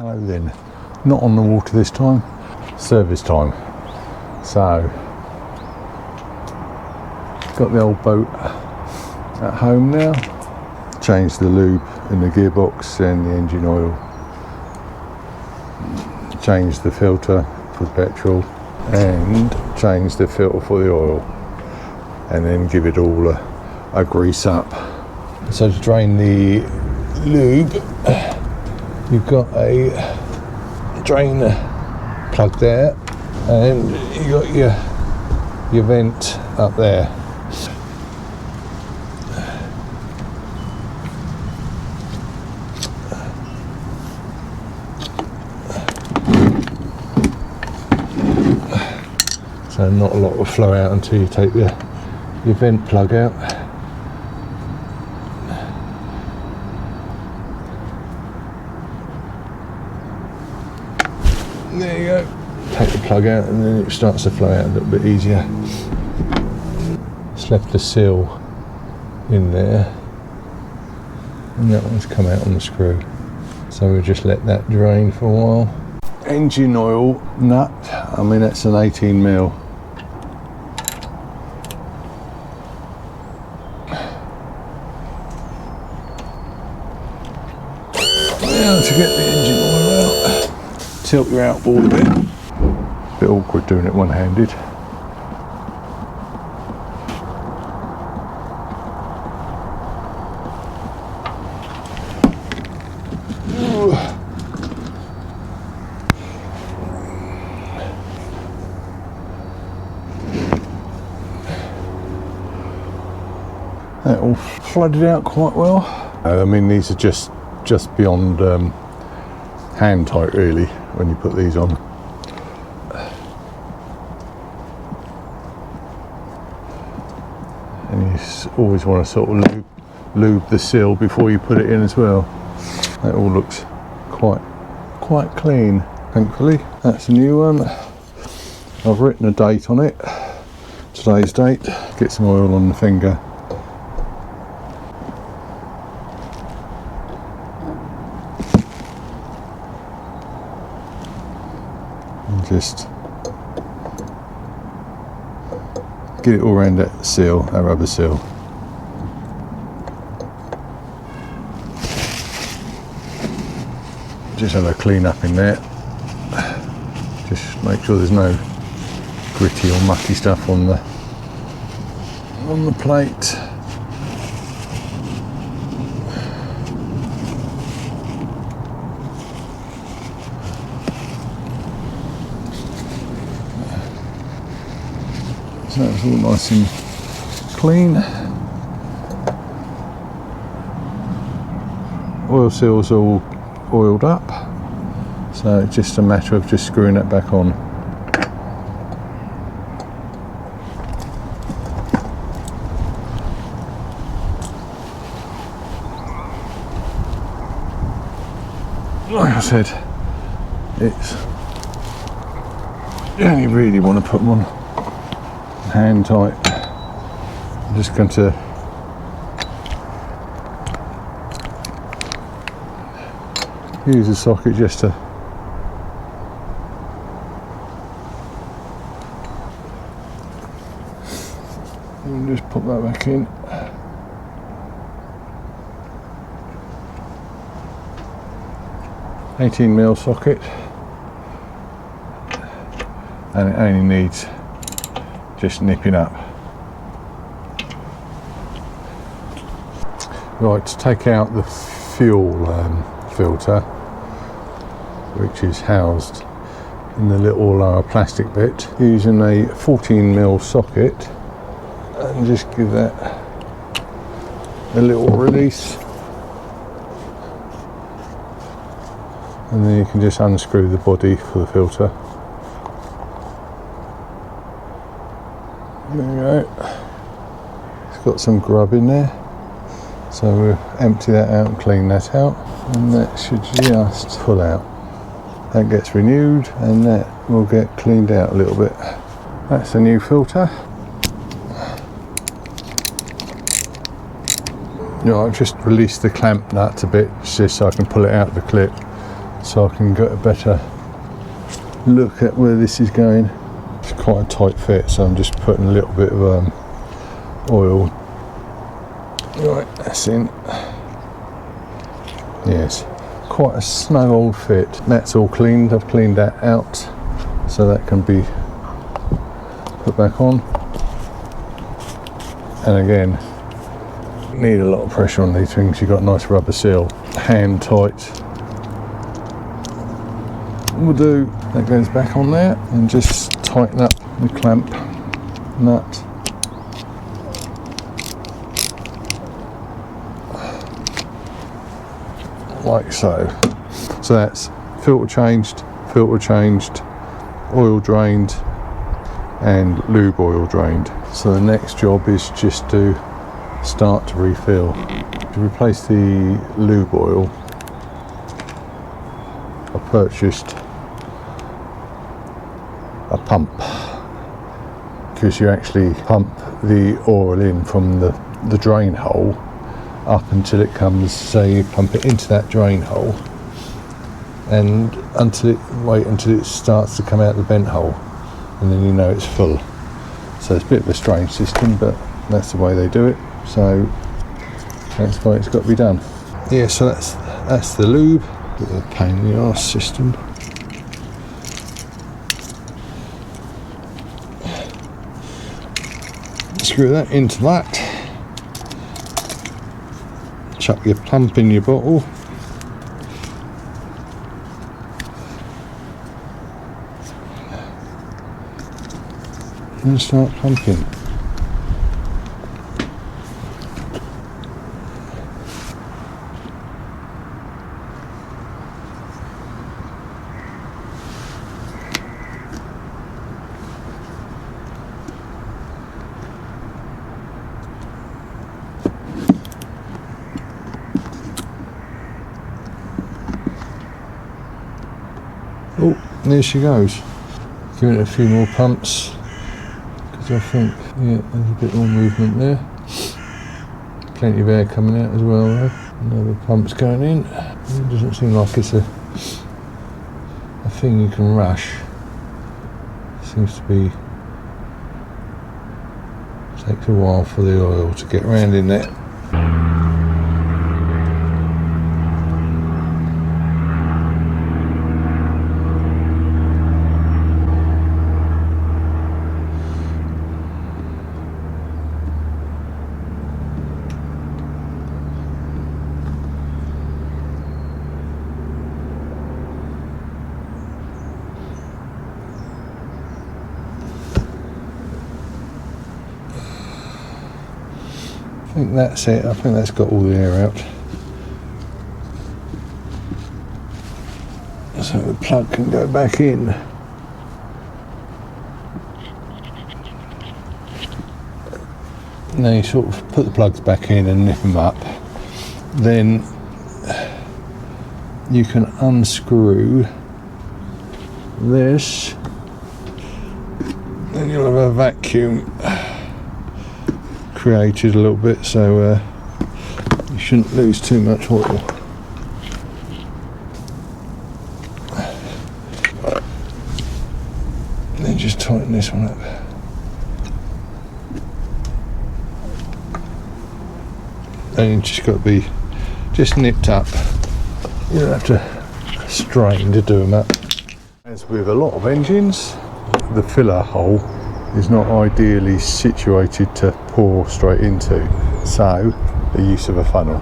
Hello then. Not on the water this time, service time. So, got the old boat at home now. Changed the lube in the gearbox and the engine oil. Changed the filter for the petrol and changed the filter for the oil. And then give it all a grease up. So to drain the lube, you've got a drain plug there, and you got your vent up there. So not a lot will flow out until you take your vent plug out. There you go. Take the plug out and then it starts to flow out a little bit easier. Just left the seal in there and that one's come out on the screw. So we'll just let that drain for a while. Engine oil nut, I mean that's an 18mm. Now to get the engine oil out, tilt your outboard a bit. Bit awkward doing it one-handed. That all flooded out quite well. I mean these are just beyond hand tight really when you put these on. And you always want to sort of lube the seal before you put it in as well. That all looks quite clean, thankfully. That's a new one. I've written a date on it, today's date. Get some oil on the finger. And just get it all around that seal, that rubber seal. Just have a clean up in there. Just make sure there's no gritty or mucky stuff on the plate. So that's all nice and clean. Oil seals are all oiled up, so it's just a matter of just screwing it back on. Like I said, you only really want to put them on hand tight. I'm just going to use the socket just to and just pop that back in. $18mm socket, and it only needs just nipping up. Right, to take out the fuel filter, which is housed in the little plastic bit, using a 14mm socket, and just give that a little release, and then you can just unscrew the body for the filter. There you go. It's got some grub in there, so we'll empty that out and clean that out, and that should just pull out. That gets renewed and that will get cleaned out a little bit. That's a new filter. I've just released the clamp nut a bit just so I can pull it out of the clip, so I can get a better look at where this is going. It's quite a tight fit, so I'm just putting a little bit of oil. Right, that's in. Yes, quite a snug old fit. That's all cleaned. I've cleaned that out so that can be put back on. And again, need a lot of pressure on these things. You've got a nice rubber seal, hand tight will do. That goes back on there, and just tighten up the clamp nut. Like so. So that's filter changed, oil drained, and lube oil drained. So the next job is just to start to refill. To replace the lube oil, I purchased a pump, because you actually pump the oil in from the drain hole up until it comes, say you pump it into that drain hole, and wait until it starts to come out the vent hole, and then you know it's full. So it's a bit of a strange system, but that's the way they do it, so that's why it's got to be done. Yeah, so that's the lube. Bit of a pain in the arse system. Screw that into that. Chuck your pump in your bottle. And start pumping. Oh, there she goes. Give it a few more pumps, because I think, yeah, there's a bit more movement there. Plenty of air coming out as well though. Another pump's going in. It doesn't seem like it's a thing you can rush. Seems to be, takes a while for the oil to get around in there. I think that's it. I think that's got all the air out. So the plug can go back in. Now you sort of put the plugs back in and nip them up. Then you can unscrew this. Then you'll have a vacuum created a little bit, so you shouldn't lose too much oil. Then just tighten this one up. And you just got to be just nipped up. You don't have to strain to do them up. As with a lot of engines, the filler hole is not ideally situated to pour straight into, so the use of a funnel.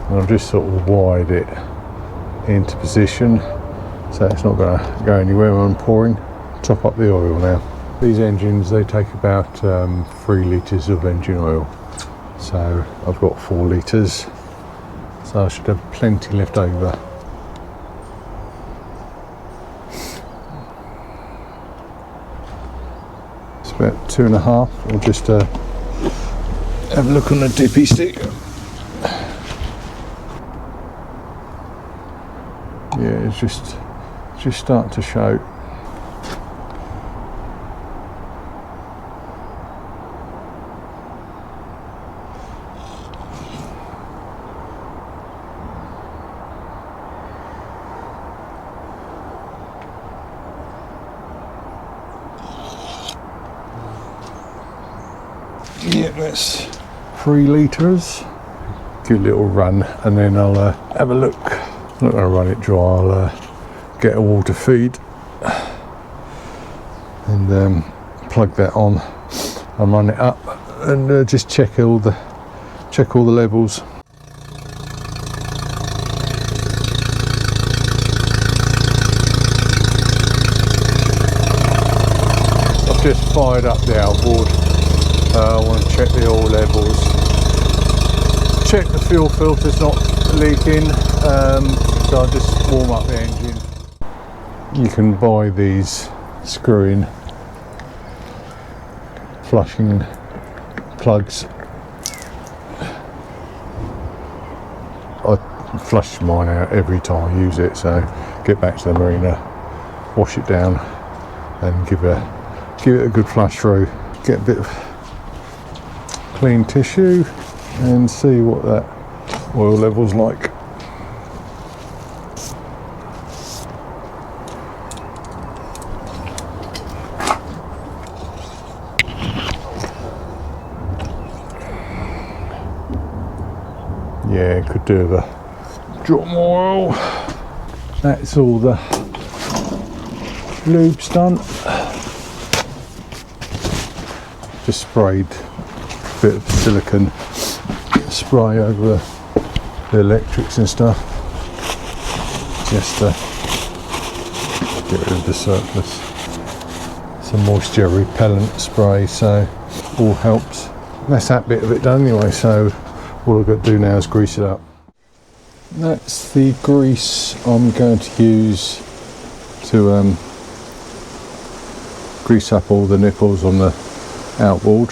And I've just sort of wired it into position so it's not going to go anywhere when I'm pouring. Top up the oil now. These engines, they take about 3 litres of engine oil, so I've got 4 litres, so I should have plenty left over. About 2.5. We'll just have a look on the dippy stick. Yeah, it's just starting to show. Yeah, that's 3 litres. Give it a little run, and then I'll have a look. I'm not going to run it dry. I'll get a water feed and plug that on and run it up, and just check all the levels. I've just fired up the outboard. I want to check the oil levels, check the fuel filter's not leaking, so I'll just warm up the engine. You can buy these screw-in flushing plugs. I flush mine out every time I use it, so get back to the marina, wash it down and give it a good flush through, get a bit of clean tissue and see what that oil level's like. Yeah, could do with a drop more oil. That's all the lube's done. Just sprayed a bit of silicone spray over the electrics and stuff, just to get rid of the surplus. Some moisture repellent spray, so all helps. That's that bit of it done anyway, so all I've got to do now is grease it up. That's the grease I'm going to use to grease up all the nipples on the outboard.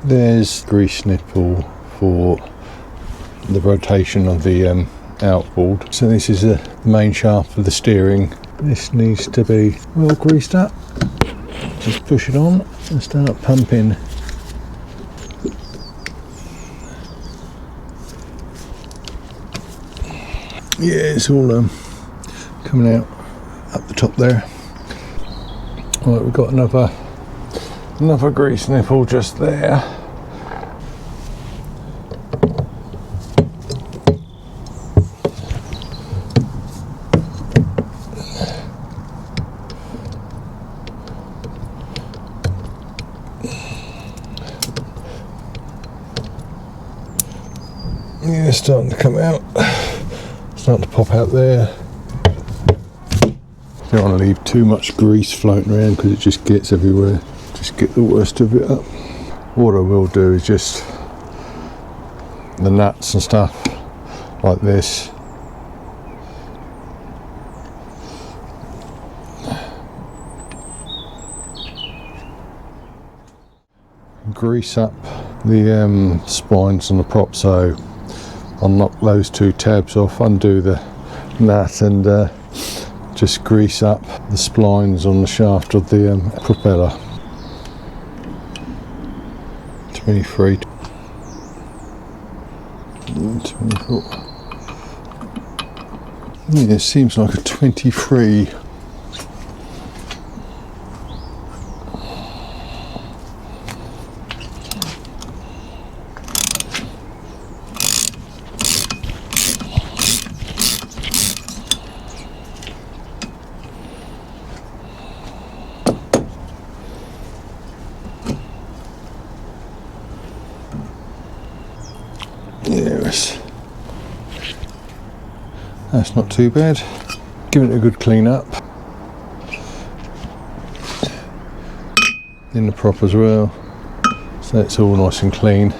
There's grease nipple for the rotation of the outboard. So this is the main shaft of the steering. This needs to be well greased up. Just push it on and start pumping. Yeah, it's all coming out up the top there. Right, we've got another grease nipple just there. Yeah, it's starting to come out. Starting to pop out there. Don't want to leave too much grease floating around because it just gets everywhere. Just get the worst of it up. What I will do is just the nuts and stuff like this. Grease up the spines on the prop, so I'll knock those 2 tabs off, undo the nut and just grease up the splines on the shaft of the propeller. 23, 24. Yeah, it seems like a 23. Yes, that's not too bad. Give it a good clean up. In the prop as well, so it's all nice and clean.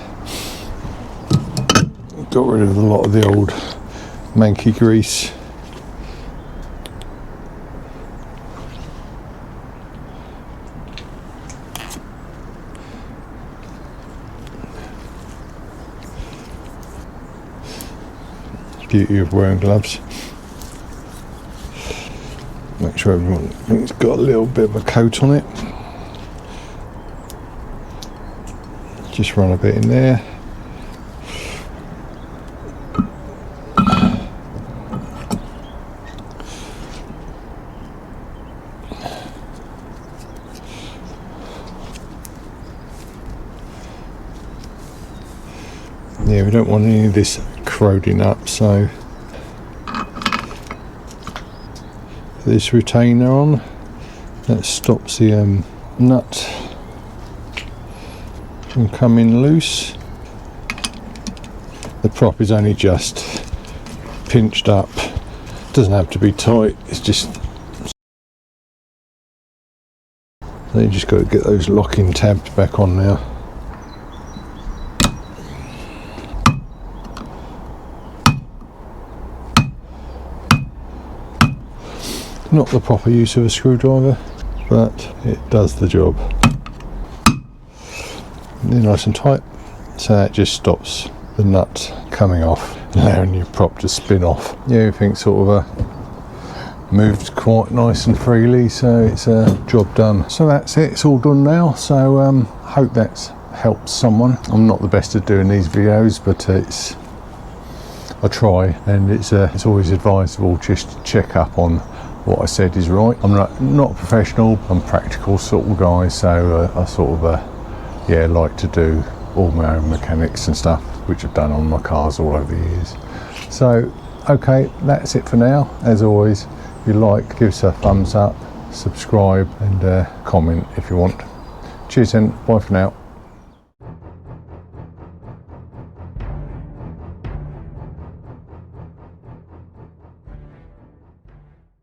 Got rid of a lot of the old manky grease. Beauty of wearing gloves. Make sure everything's got a little bit of a coat on it. Just run a bit in there. Yeah, we don't want any of this corroding up, so this retainer on, that stops the nut from coming loose. The prop is only just pinched up, doesn't have to be tight, it's just, so you just got to get those locking tabs back on now. Not the proper use of a screwdriver, but it does the job. They're nice and tight, so that just stops the nut coming off, allowing your prop to spin off. Yeah, everything's sort of moved quite nice and freely, so it's a job done. So that's it, it's all done now. So hope that's helped someone. I'm not the best at doing these videos, but I try, and it's always advisable just to check up on what I said is right. I'm not a professional, I'm a practical sort of guy, so I sort of like to do all my own mechanics and stuff, which I've done on my cars all over the years. So okay, that's it for now. As always, if you like, give us a thumbs up, subscribe, and comment if you want. Cheers then, bye for now.